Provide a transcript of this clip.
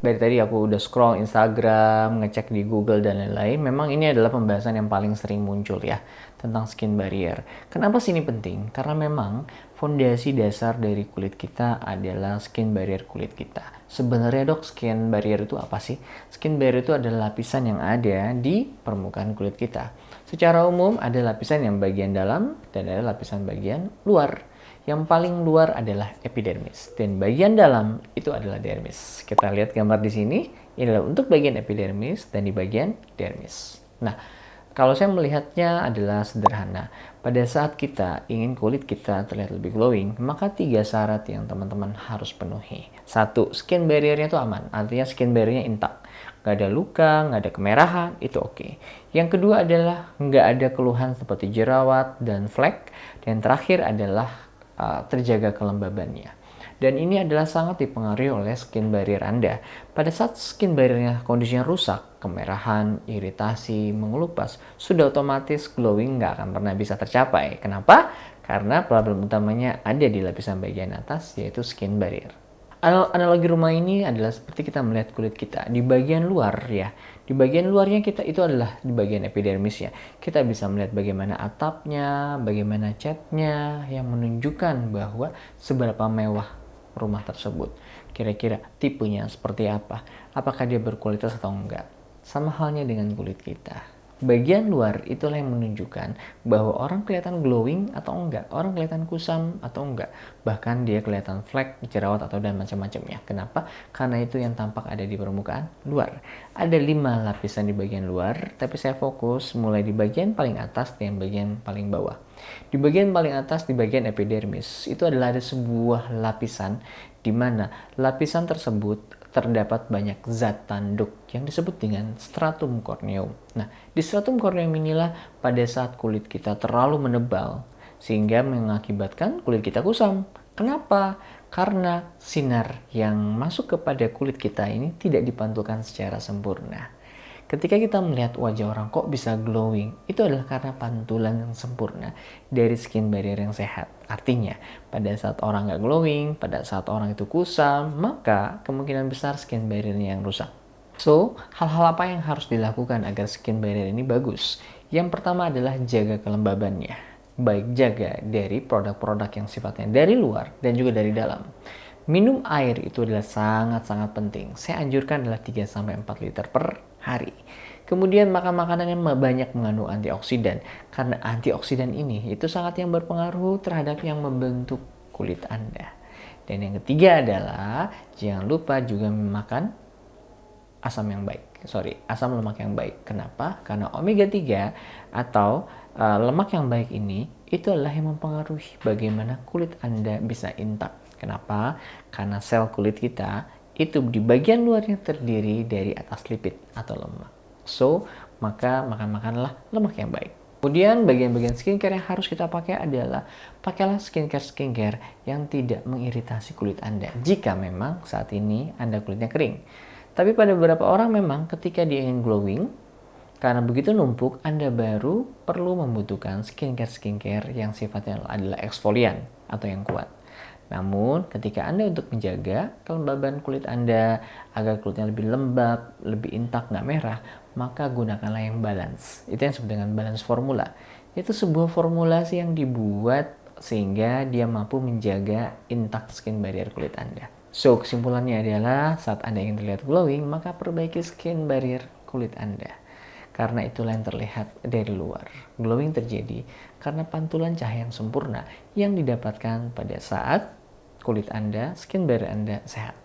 Dari tadi aku udah scroll Instagram, ngecek di Google dan lain-lain, memang ini adalah pembahasan yang paling sering muncul ya, tentang skin barrier. Kenapa sih ini penting? Karena memang fondasi dasar dari kulit kita adalah skin barrier kulit kita. Sebenarnya dok, skin barrier itu apa sih? Skin barrier itu adalah lapisan yang ada di permukaan kulit kita. Secara umum ada lapisan yang bagian dalam dan ada lapisan bagian luar. Yang paling luar adalah epidermis dan bagian dalam itu adalah dermis. Kita lihat gambar di sini, ini adalah untuk bagian epidermis dan di bagian dermis. Nah, kalau saya melihatnya adalah sederhana. Pada saat kita ingin kulit kita terlihat lebih glowing, maka 3 syarat yang teman-teman harus penuhi. 1, skin barrier-nya itu aman, artinya skin barrier-nya intak. Nggak ada luka, nggak ada kemerahan, itu oke. Yang kedua adalah nggak ada keluhan seperti jerawat dan flek. Dan terakhir adalah terjaga kelembabannya. Dan ini adalah sangat dipengaruhi oleh skin barrier Anda. Pada saat skin barriernya kondisinya rusak, kemerahan, iritasi, mengelupas, sudah otomatis glowing nggak akan pernah bisa tercapai. Kenapa? Karena problem utamanya ada di lapisan bagian atas, yaitu skin barrier. Analogi rumah ini adalah seperti kita melihat kulit kita di bagian luar ya. Di bagian luarnya kita itu adalah di bagian epidermis ya. Kita bisa melihat bagaimana atapnya, bagaimana catnya yang menunjukkan bahwa seberapa mewah rumah tersebut. Kira-kira tipenya seperti apa? Apakah dia berkualitas atau enggak? Sama halnya dengan kulit kita. Bagian luar itulah yang menunjukkan bahwa orang kelihatan glowing atau enggak, orang kelihatan kusam atau enggak, bahkan dia kelihatan flek, jerawat atau dan macam-macamnya. Kenapa? Karena itu yang tampak ada di permukaan luar. Ada 5 lapisan di bagian luar, tapi saya fokus mulai di bagian paling atas dan bagian paling bawah. Di bagian paling atas, di bagian epidermis, itu adalah ada sebuah lapisan di mana lapisan tersebut terdapat banyak zat tanduk yang disebut dengan stratum corneum. Nah, di stratum corneum inilah pada saat kulit kita terlalu menebal sehingga mengakibatkan kulit kita kusam. Kenapa? Karena sinar yang masuk kepada kulit kita ini tidak dipantulkan secara sempurna. Ketika kita melihat wajah orang kok bisa glowing, itu adalah karena pantulan yang sempurna dari skin barrier yang sehat. Artinya, pada saat orang nggak glowing, pada saat orang itu kusam, maka kemungkinan besar skin barrier-nya yang rusak. So, hal-hal apa yang harus dilakukan agar skin barrier ini bagus? Yang pertama adalah jaga kelembabannya. Baik jaga dari produk-produk yang sifatnya dari luar dan juga dari dalam. Minum air itu adalah sangat-sangat penting. Saya anjurkan adalah 3-4 liter per hari. Kemudian makan makanan yang banyak mengandung antioksidan. Karena antioksidan ini itu sangat yang berpengaruh terhadap yang membentuk kulit Anda. Dan yang ketiga adalah jangan lupa juga makan asam lemak yang baik. Kenapa? Karena omega 3 atau lemak yang baik ini itu adalah yang mempengaruhi bagaimana kulit Anda bisa intak. Kenapa? Karena sel kulit kita itu di bagian luarnya terdiri dari atas lipid atau lemak. So, maka makanlah lemak yang baik. Kemudian bagian-bagian skincare yang harus kita pakai adalah pakailah skincare yang tidak mengiritasi kulit Anda jika memang saat ini Anda kulitnya kering. Tapi pada beberapa orang memang ketika dia ingin glowing, karena begitu numpuk, Anda baru perlu membutuhkan skincare yang sifatnya adalah eksfolian atau yang kuat. Namun, ketika Anda untuk menjaga kelembaban kulit Anda agar kulitnya lebih lembab, lebih intak, nggak merah, maka gunakanlah yang balance. Itu yang disebut dengan balance formula. Itu sebuah formulasi yang dibuat sehingga dia mampu menjaga intak skin barrier kulit Anda. So, kesimpulannya adalah saat Anda ingin terlihat glowing, maka perbaiki skin barrier kulit Anda. Karena itulah yang terlihat dari luar. Glowing terjadi karena pantulan cahaya yang sempurna yang didapatkan pada saat kulit Anda, skin barrier Anda sehat.